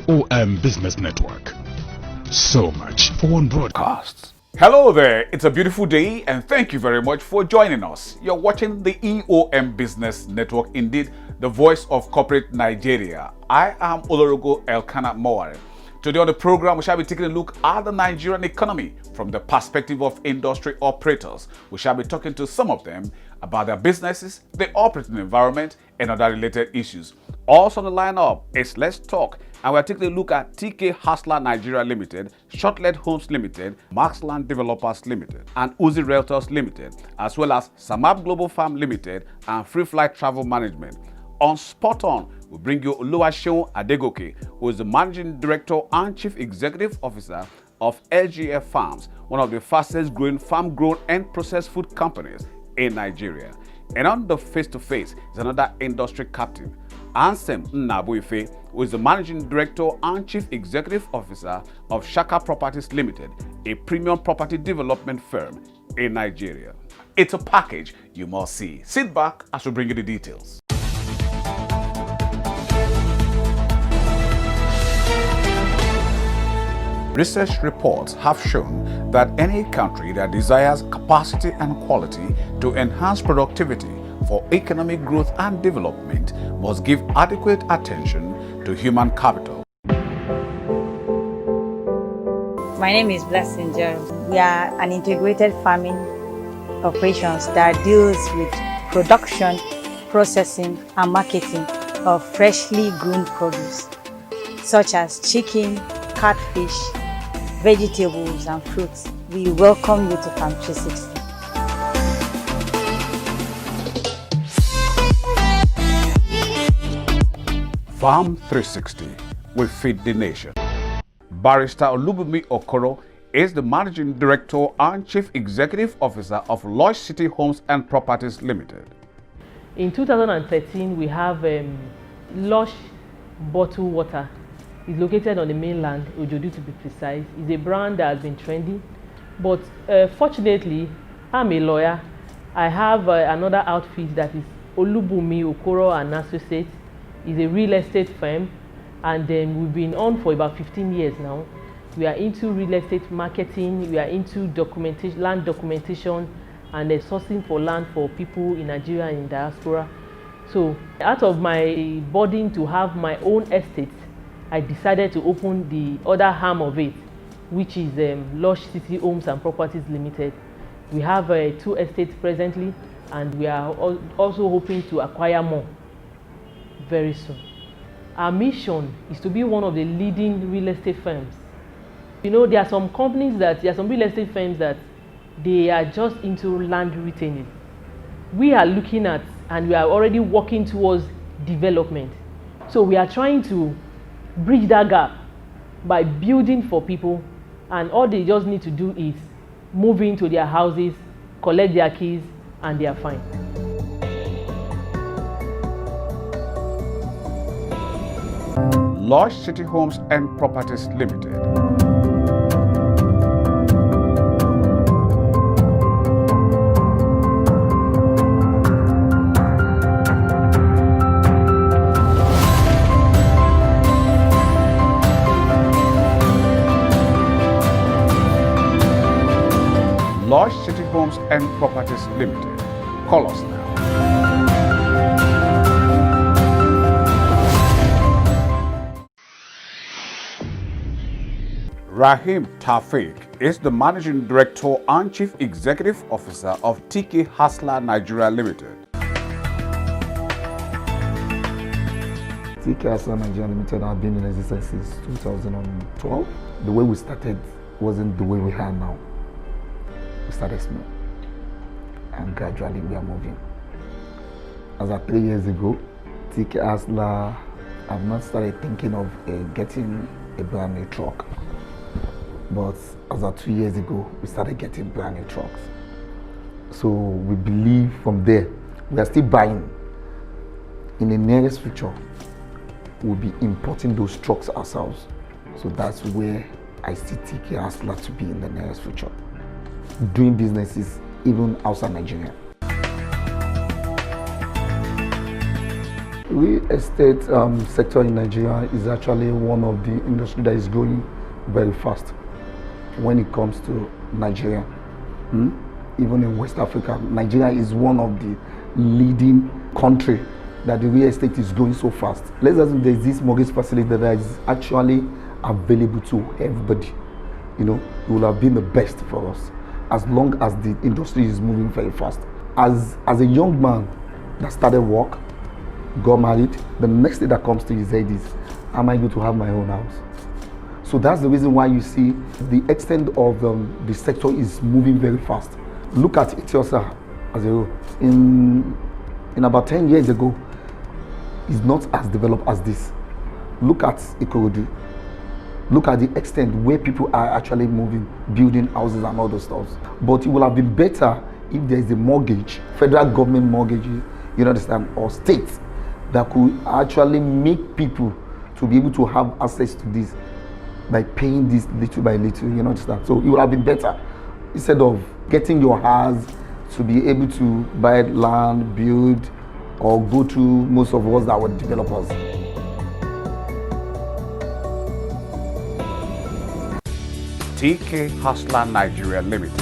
EOM Business Network. So much for one broadcast. Hello there, it's a beautiful day and thank you very much for joining us. You're watching the EOM Business Network, indeed the voice of corporate Nigeria. I am Olorogo Elkanah Moware. Today on the program, we shall be taking a look at the Nigerian economy from the perspective of industry operators. We shall be talking to some of them about their businesses, the operating environment, and other related issues. Also on the lineup is Let's Talk, and we're taking a look at TK Hustler Nigeria Limited, SHORTLET Homes Limited, Maxland Developers Limited, and Uzi Realtors Limited, as well as SAMAAB Global Farm Limited and FREEFLY Travel Management. On Spot On, we bring you Oluwaseun Adegoke, who is the Managing Director and Chief Executive Officer of LGF Farms, one of the fastest growing farm-grown and processed food companies in Nigeria. And on the face-to-face is another industry captive, Ansem Nnabuife, who is the Managing Director and Chief Executive Officer of SHAKA Properties Limited, a premium property development firm in Nigeria. It's a package you must see. Sit back as we bring you the details. Research reports have shown that any country that desires capacity and quality to enhance productivity for economic growth and development must give adequate attention to human capital. My name is Blessing Jerry. We are an integrated farming operations that deals with production, processing, and marketing of freshly grown produce, such as chicken, catfish, vegetables and fruits. We welcome you to Farm 360. Farm 360, we feed the nation. Barrister Olubunmi Okoro is the Managing Director and Chief Executive Officer of LUSH City Homes and Properties Limited. In 2013, we have LUSH bottled water. It's located on the mainland, Ojodu to be precise. It's a brand that has been trendy. But fortunately, I'm a lawyer. I have another outfit that is Olubunmi Okoro and Associates. It's a real estate firm, and we've been on for about 15 years now. We are into real estate marketing, we are into documentation, land documentation, and sourcing for land for people in Nigeria and in diaspora. So out of my burden to have my own estate, I decided to open the other arm of it, which is LUSH City Homes and Properties Limited. We have 2 estates presently, and we are also hoping to acquire more very soon. Our mission is to be one of the leading real estate firms. You know, there are some real estate firms that they are just into land retaining. We are looking at, and we are already working towards development. So we are trying to bridge that gap by building for people, and all they just need to do is move into their houses, collect their keys, and they are fine. LUSH City Homes and Properties Limited. LUSH City Homes and Properties Limited. Call us now. Rahim Taufik is the Managing Director and Chief Executive Officer of TK Hustler Nigeria Limited. TK Hustler Nigeria Limited have been in existence since 2012. The way we started wasn't the way we are now. We started small, and gradually we are moving. As of 3 years ago, TK Hustler have not started thinking of getting a brand new truck. But as of 2 years ago, we started getting brand new trucks. So we believe from there, we are still buying. In the nearest future, we'll be importing those trucks ourselves. So that's where I see TK Hustler to be in the nearest future. Doing businesses even outside Nigeria. Real estate sector in Nigeria is actually one of the industry that is growing very fast when it comes to Nigeria. Even in West Africa, Nigeria is one of the leading country that the real estate is growing so fast. Let's assume there's this mortgage facility that is actually available to everybody. You know, it will have been the best for us as long as the industry is moving very fast. As a young man that started work, got married, the next thing that comes to his head is, am I going to have my own house? So that's the reason why you see the extent of the sector is moving very fast. Look at Ethiopia as a whole. In about 10 years ago, it's not as developed as this. Look at Ikorodu. Look at the extent where people are actually moving, building houses and all those stuff. But it would have been better if there is a mortgage, federal government mortgage, you understand, or state, that could actually make people to be able to have access to this by paying this little by little, you understand. So it would have been better instead of getting your house to be able to buy land, build, or go through most of us that were developers. TK Hustler Nigeria Limited.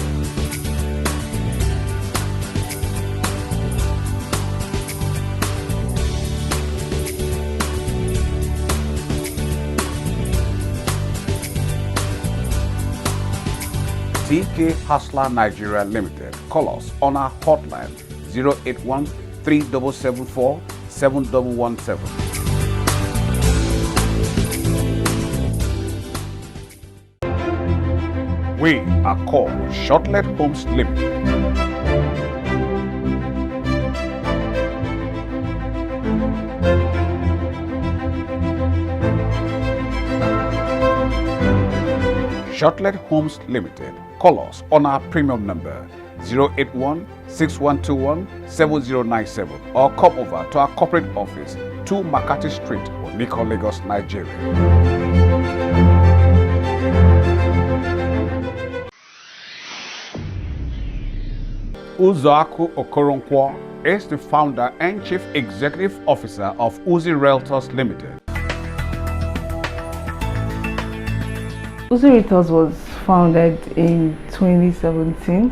TK Hustler Nigeria Limited. Call us on our hotline 081 3774 7117. We are called SHORTLET Homes Limited. SHORTLET Homes Limited. Call us on our premium number 081 6121 7097 or come over to our corporate office 2 Makati Street, Oniko, Lagos, Nigeria. Uzoaku Okoronkwo is the founder and chief executive officer of Uzi Realtors Limited. Uzi Realtors was founded in 2017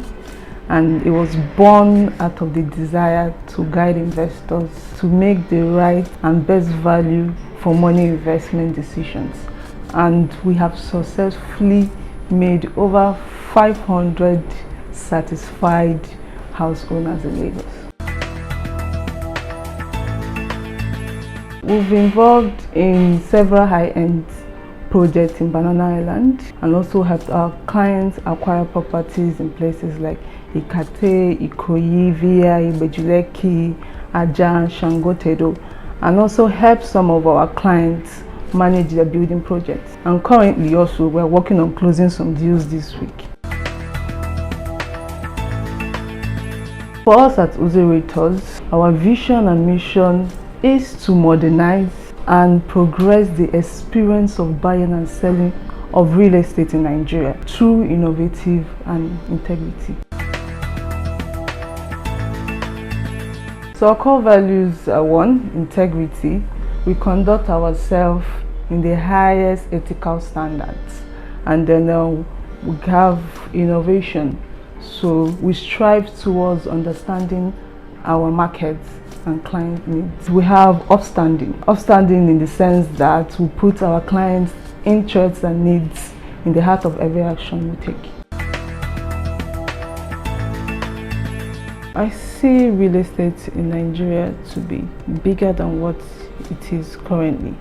and it was born out of the desire to guide investors to make the right and best value for money investment decisions. And we have successfully made over 500 satisfied house owners in Lagos. We've been involved in several high-end projects in Banana Island and also helped our clients acquire properties in places like Ikate, Ikoyi, Via, LEKKI, Aja, Shangotedo, and also help some of our clients manage their building projects. And currently also we're working on closing some deals this week. For us at Uzi Realtors, our vision and mission is to modernize and progress the experience of buying and selling of real estate in Nigeria through innovative and integrity. So our core values are: 1, integrity. We conduct ourselves in the highest ethical standards, and then we have innovation. So we strive towards understanding our markets and client needs. We have upstanding in the sense that we put our clients' interests and needs in the heart of every action we take. I see real estate in Nigeria to be bigger than what it is currently.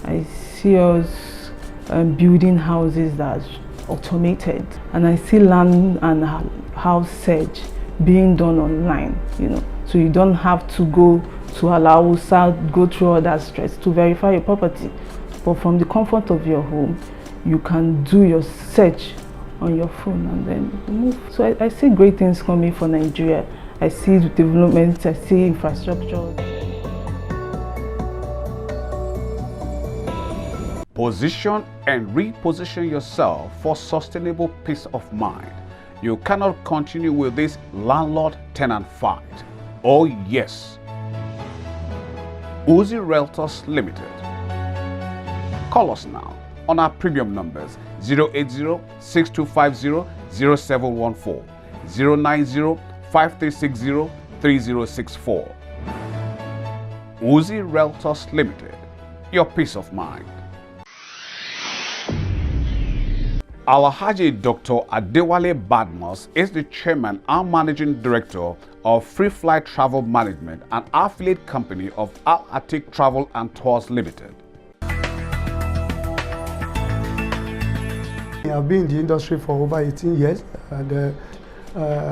I see us building houses that are automated, and I see land and house search being done online, so you don't have to go to Alausa, go through all that stress to verify your property, but from the comfort of your home you can do your search on your phone and then move. So I see great things coming for Nigeria. I see development, I see infrastructure. Position and reposition yourself for sustainable peace of mind. You cannot continue with this landlord-tenant fight. Oh yes. Uzi Realtors Limited. Call us now on our premium numbers 080-6250-0714, 090-5360-3064. Uzi Realtors Limited, your peace of mind. Alhaji Dr. Adewale Badmus is the chairman and managing director of FREEFLY Travel Management, an affiliate company of Al Atiq Travel and Tours Limited. I've been in the industry for over 18 years and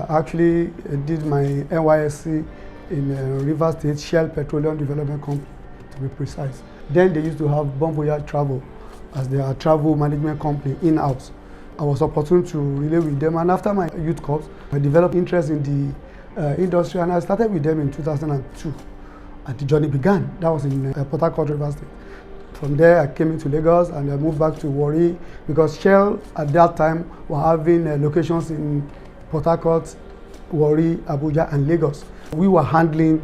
actually did my NYSC in River State Shell Petroleum Development Company, to be precise. Then they used to have Bon Voyage Travel as their travel management company in-house. I was opportune to relate with them, and after my youth corps, I developed interest in the industry, and I started with them in 2002. And the journey began. That was in Port Harcourt, River State. From there, I came into Lagos and I moved back to Warri because Shell at that time were having locations in Port Harcourt, Warri, Abuja, and Lagos. We were handling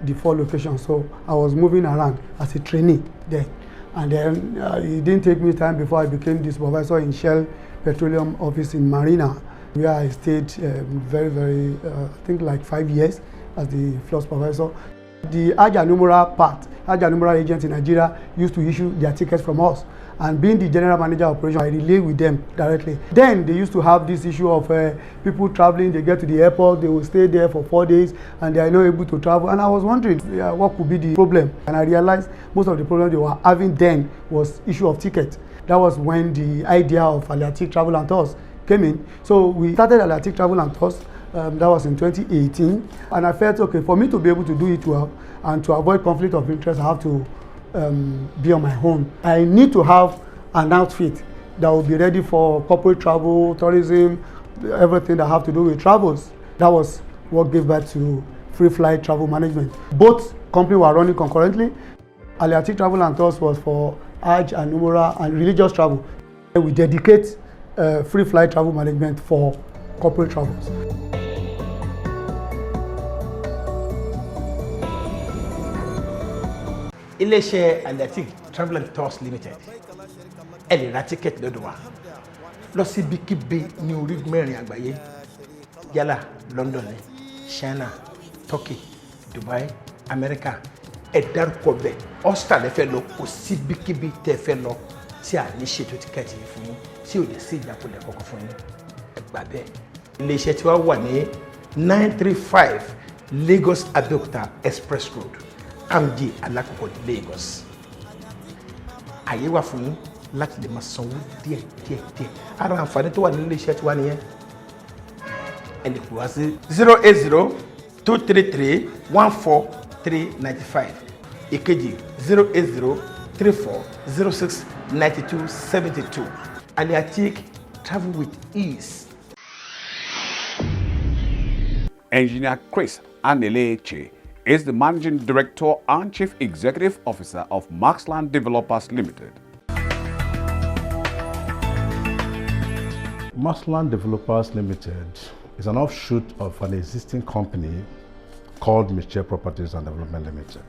the 4 locations, so I was moving around as a trainee then. And then it didn't take me time before I became the supervisor in Shell Petroleum office in Marina, where I stayed I think like 5 years as the floor supervisor. The Ajanumura part, Ajanumura agents in Nigeria used to issue their tickets from us. And being the general manager of operation, I relate with them directly. Then they used to have this issue of people traveling, they get to the airport, they will stay there for 4 days and they are not able to travel. And I was wondering what could be the problem. And I realized most of the problem they were having then was issue of tickets. That was when the idea of Al Atiq Travel and Tours came in. So we started Al Atiq Travel and Tours. That was in 2018. And I felt, okay, for me to be able to do it well and to avoid conflict of interest, I have to be on my own. I need to have an outfit that will be ready for corporate travel, tourism, everything that have to do with travels. That was what gave birth to FREEFLY Travel Management. Both companies were running concurrently. Al Atiq Travel and Tours was for Hajj and Umrah and religious travel. We dedicate FREEFLY Travel Management for corporate travels. Iléeṣẹ́ Al Atiq Travel and Tours Limited ẹ lè ra tíkẹ́ẹ̀tì lọ́dọ̀ wa lọ sí ibikíbi ní orígun mẹ́rin àgbáyé yálà London ní China, Turkey, Dubai, America. Ẹ dárúkọ bẹ̀ Australia fẹ́ lọ kò sí ibikíbi tẹ́ fẹ́ lọ tí a ní ṣètò tíkẹ́ẹ̀tì yìí fún yín tí ò lè sí ìjákulẹ̀ kọ̀ọ̀kan fún yín ẹ gbà bẹ́ẹ̀. Iléeṣẹ́ tí wàá wà ní 935 Lagos Abeokuta Express Road, MD Alakoko, Lagos. Àyè wà fún yín láti lè máa sanwó díẹ̀. Ara àǹfààní tó wà ní iléeṣẹ́ tí wà nìyẹn. Ẹ lè pè wá sí 080-233-14395. Ìkejì 080-3406-9272. Al Atiq, travel with ease. Engineer Chris Aneleche is the Managing Director and Chief Executive Officer of Maxland Developers Limited. Maxland Developers Limited is an offshoot of an existing company called Michelle Properties and Development Limited.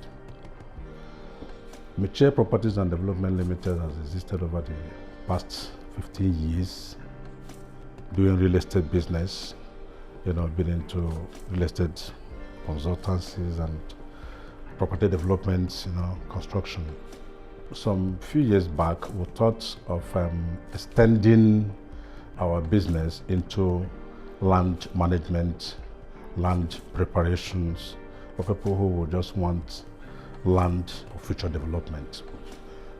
Michelle Properties and Development Limited has existed over the past 15 years doing real estate business, been into real estate consultancies and property development, construction. Some few years back, we thought of extending our business into land management, land preparations for people who will just want land for future development.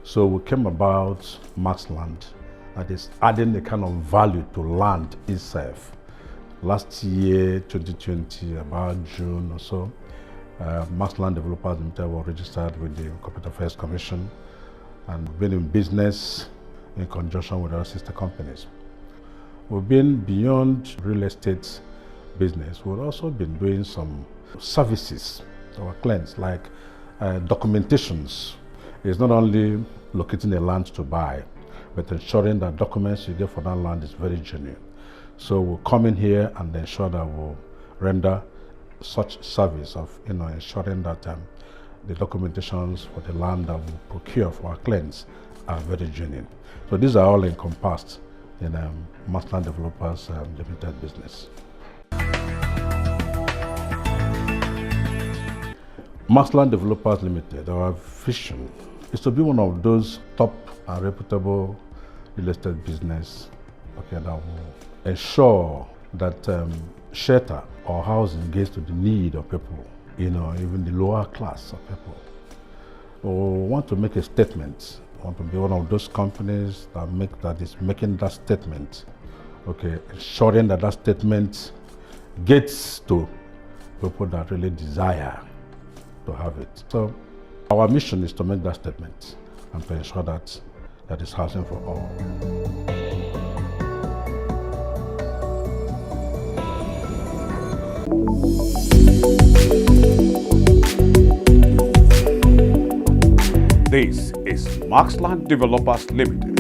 So we came about Maxland, that is adding a kind of value to land itself. Last year, 2020, about June or so, Maxland Developers Limited were registered with the Corporate Affairs Commission and been in business in conjunction with our sister companies. We've been beyond real estate business. We've also been doing some services to our clients, like documentations. It's not only locating a land to buy, but ensuring that documents you get for that land is very genuine. So we'll come in here and ensure that we'll render such service of ensuring that the documentations for the land that we procure for our clients are very genuine. So these are all encompassed in Marsland Developers Limited business. Marsland Developers Limited, our vision is to be one of those top and reputable real estate business that will ensure that shelter or housing gets to the need of people, even the lower class of people. We want to make a statement. We want to be one of those companies that is making that statement, ensuring that that statement gets to people that really desire to have it. So our mission is to make that statement and to ensure that that is housing for all. This is Marsland Developers Limited.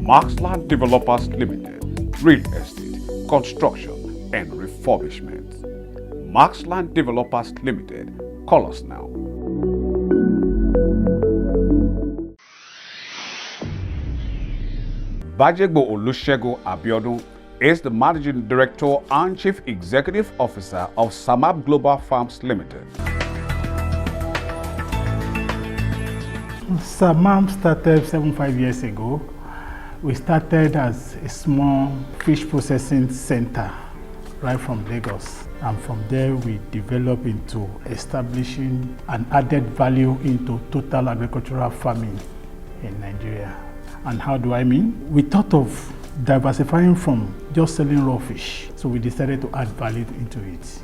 Marsland Developers Limited, real estate, construction and refurbishment. Marsland Developers Limited, call us now. Bajegbo Olusegun Abiodun is the Managing Director and Chief Executive Officer of SAMAAB Global Farms Limited. SAMAAB started 75 years ago. We started as a small fish processing center right from Lagos. And from there we developed into establishing an added value into total agricultural farming in Nigeria. And how do I mean? We thought of diversifying from just selling raw fish. So we decided to add value into it.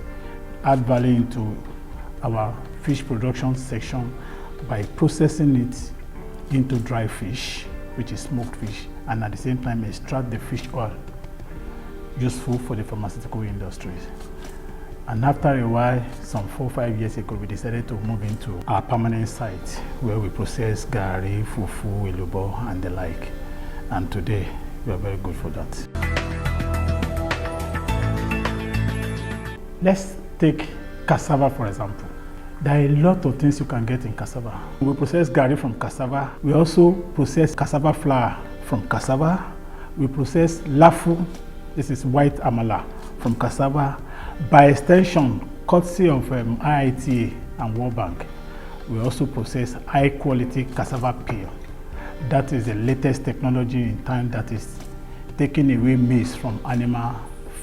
Add value into our fish production section by processing it into dry fish, which is smoked fish, and at the same time extract the fish oil useful for the pharmaceutical industries. And after a while, some 4 or 5 years ago, we decided to move into our permanent site where we process gari, fufu, elubo, and the like. And today, we are very good for that. Let's take cassava, for example. There are a lot of things you can get in cassava. We process gari from cassava. We also process cassava flour from cassava. We process lafu, this is white amala, from cassava. By extension, courtesy of IITA and World Bank, we also process high quality cassava peel. That is the latest technology in time that is taking away maize from animal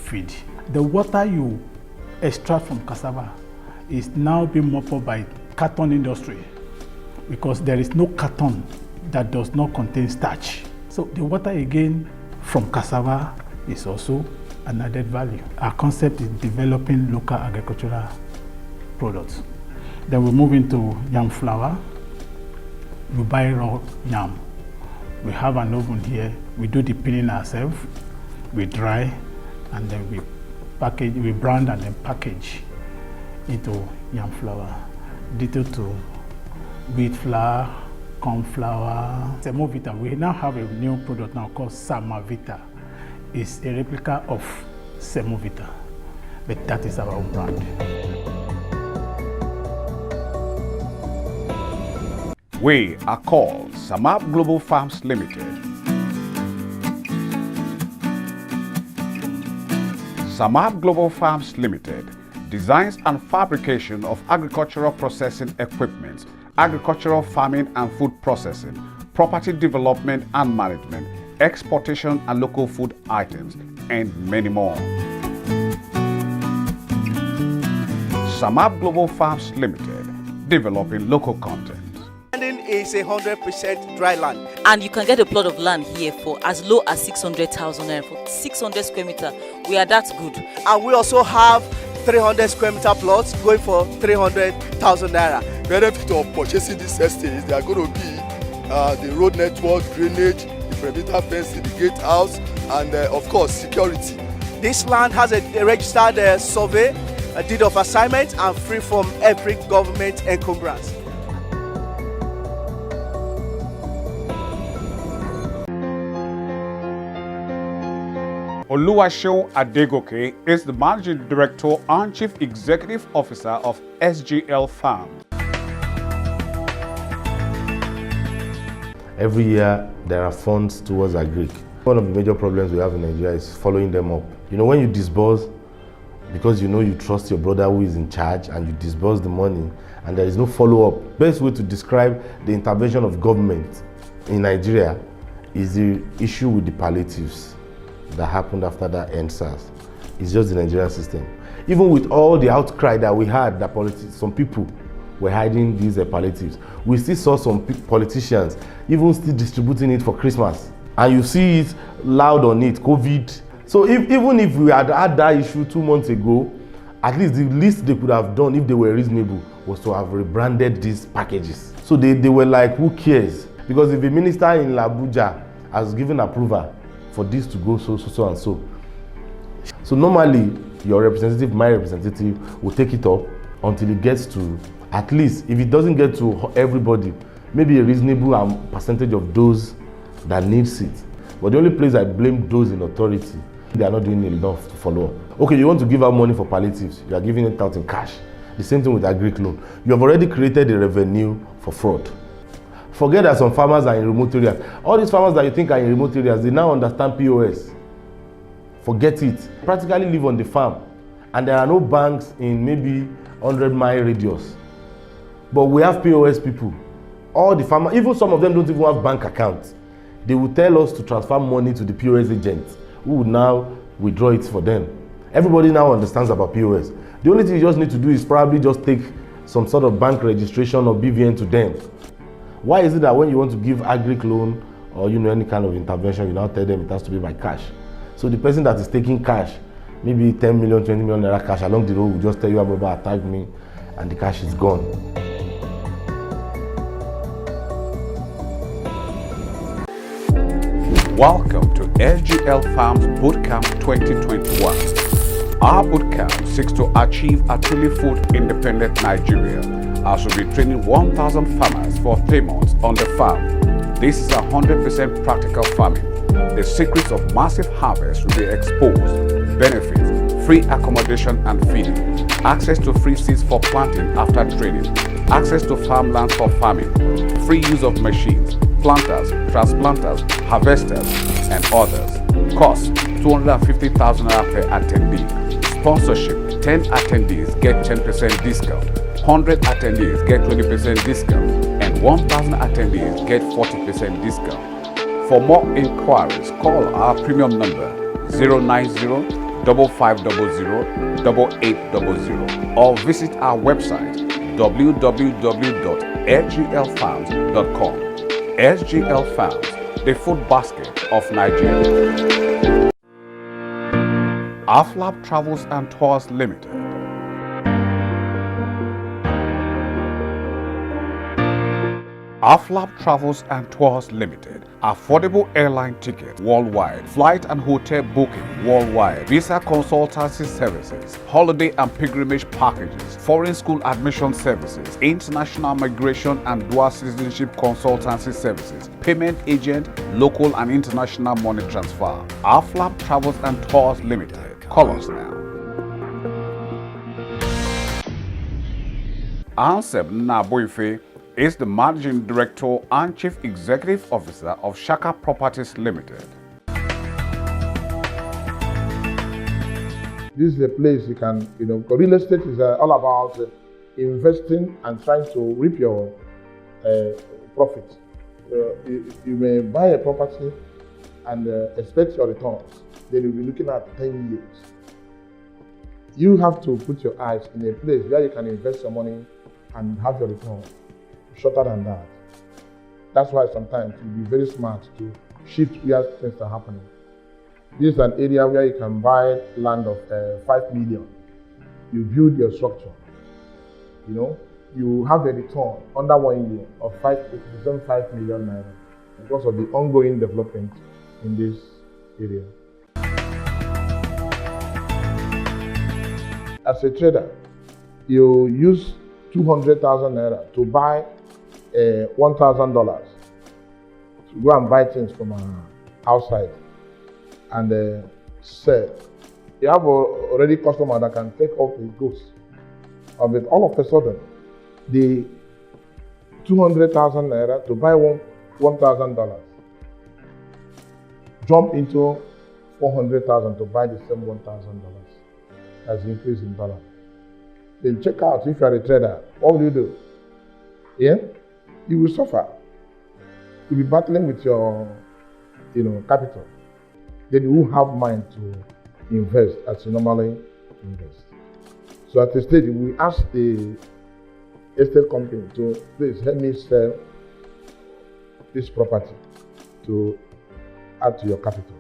feed. The water you extract from cassava is now being mopped up by carton industry because there is no carton that does not contain starch. So the water again from cassava is also an added value. Our concept is developing local agricultural products. Then we move into yam flour. We buy raw yam. We have an oven here. We do the peeling ourselves. We dry, and then we package, we brand and then package into yam flour. Ditto to wheat flour, corn flour, Semovita. We now have a new product now called SAMAAB. It's a replica of Semovita, but that is our own brand. We are called SAMAAB Global Farms Limited. SAMAAB Global Farms Limited designs and fabrication of agricultural processing equipment, agricultural farming and food processing, property development and management, exportation and local food items, and many more. SAMAAB Global Farms Limited, developing local content. Landing is 100% dry land. And you can get a plot of land here for as low as 600,000 naira for 600 square meter. We are that good. And we also have 300 square meter plots going for 300,000 naira. Benefit of purchasing this estate is they are going to be the road network, drainage, the perimeter fencing, the gatehouse, and of course security. This land has a registered survey, a deed of assignment, and free from every government encumbrance. Oluwaseun Adegoke is the Managing Director and Chief Executive Officer of SGL Farms. Every year, there are funds towards agri. One of the major problems we have in Nigeria is following them up. You know, when you disburse, because you know you trust your brother who is in charge and you disburse the money and there is no follow-up. Best way to describe the intervention of government in Nigeria is the issue with the palliatives that happened after that NSAS. It's just the Nigerian system. Even with all the outcry that we had, that some people were hiding these palliatives, we still saw some politicians even still distributing it for Christmas. And you see it loud on it, COVID. So even if we had had that issue 2 months ago, at least the least they could have done, if they were reasonable, was to have rebranded these packages. So they were like, who cares? Because if a minister in Abuja has given approval for this to go so and so. So normally, your representative, my representative, will take it up until it gets to, at least, if it doesn't get to everybody, maybe a reasonable percentage of those that needs it. But the only place I blame those in authority, they are not doing enough to follow up. Okay, you want to give out money for palliatives, you are giving it out in cash. The same thing with agri loan. You have already created a revenue for fraud. Forget that some farmers are in remote areas. All these farmers that you think are in remote areas, they now understand POS. Forget it. Practically live on the farm. And there are no banks in maybe 100-mile radius. But we have POS people. All the farmers, even some of them don't even have bank accounts. They will tell us to transfer money to the POS agents, who would now withdraw it for them. Everybody now understands about POS. The only thing you just need to do is probably just take some sort of bank registration or BVN to them. Why is it that when you want to give agri loan or any kind of intervention, you now tell them it has to be by cash? So the person that is taking cash, maybe 10 million, 20 million naira cash along the road will just tell you, Ababa attacked me, and the cash is gone. Welcome to SGL Farms Bootcamp 2021. Our bootcamp seeks to achieve a truly food independent Nigeria, as we'll be training 1,000 farmers for 3 months on the farm. This is 100% practical farming. The secrets of massive harvest will be exposed, benefits, free accommodation and feeding, access to free seeds for planting after training, access to farmlands for farming, free use of machines, planters, transplanters, harvesters, and others. Cost 250,000 naira per attendee. Sponsorship: 10 attendees get 10% discount, 100 attendees get 20% discount, and 1,000 attendees get 40% discount. For more inquiries, call our premium number 090 5500 8800 or visit our website www.sglfarms.com. SGL Farms, the food basket of Nigeria. AFLAB Travels and Tours Limited. AFLAB Travels and Tours Limited. Affordable airline tickets worldwide, flight and hotel booking worldwide, visa consultancy services, holiday and pilgrimage packages, foreign school admission services, international migration and dual citizenship consultancy services, payment agent, local and international money transfer. AFLAB Travels and Tours Limited. Call us now. Anseb Naboife is the Managing Director and Chief Executive Officer of SHAKA Properties Limited. This is a place you can, because real estate is all about investing and trying to reap your profit. You may buy a property and expect your returns. Then you'll be looking at 10 years. You have to put your eyes in a place where you can invest your money and have your return shorter than that. That's why sometimes you'll be very smart to shift where things are happening. This is an area where you can buy land of 5 million. You build your structure. You have a return under 1 year of 5 million naira because of the ongoing development in this area. As a trader, you use 200,000 naira to buy $1,000 to go and buy things from outside, and sell. You have already customer that can take off the goods. But all of a sudden, the 200,000 naira to buy $1,000 jump into 400,000 to buy the same $1,000. That's the increase in dollar. Then check out if you are a trader, what will you do? Yeah? You will suffer. You'll be battling with your capital. Then you will have mind to invest as you normally invest. So at the stage, we ask the estate company to please help me sell this property to add to your capital.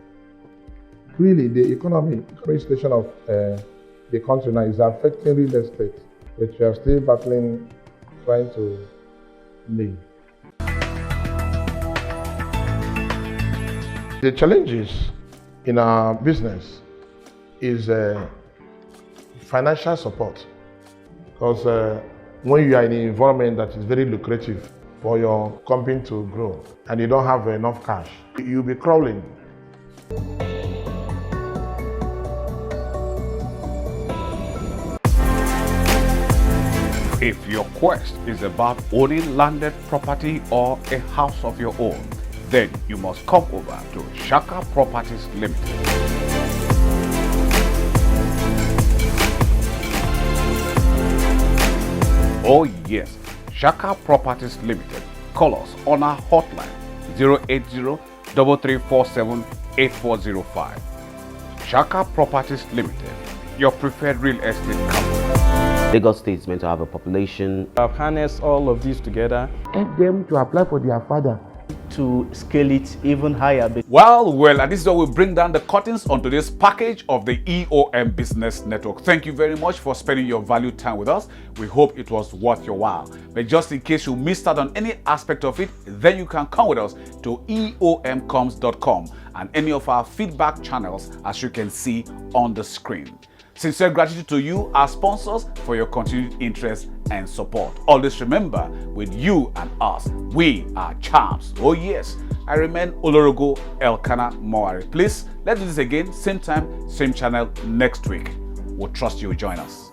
Really, the economic situation of the country now is affecting real estate, but we are still battling, trying to live. The challenges in our business is financial support, because when you are in an environment that is very lucrative for your company to grow and you don't have enough cash, you'll be crawling. If your quest is about owning landed property or a house of your own, then you must come over to SHAKA Properties Limited. Oh yes, SHAKA Properties Limited. Call us on our hotline 080-3347-8405. SHAKA Properties Limited, your preferred real estate company. Lagos State is meant to have a population. I've harnessed all of these together. Help them to apply for their father. To scale it even higher. Well, and this is where we bring down the curtains on today's package of the EOM Business Network. Thank you very much for spending your valued time with us. We hope it was worth your while. But just in case you missed out on any aspect of it, then you can come with us to eomcoms.com and any of our feedback channels, as you can see on the screen. Sincere gratitude to you, our sponsors, for your continued interest and support. Always remember, with you and us, we are champs. Oh yes, I remain Olorogo Elkanah Moari. Please, let's do this again, same time, same channel next week. We'll trust you will join us.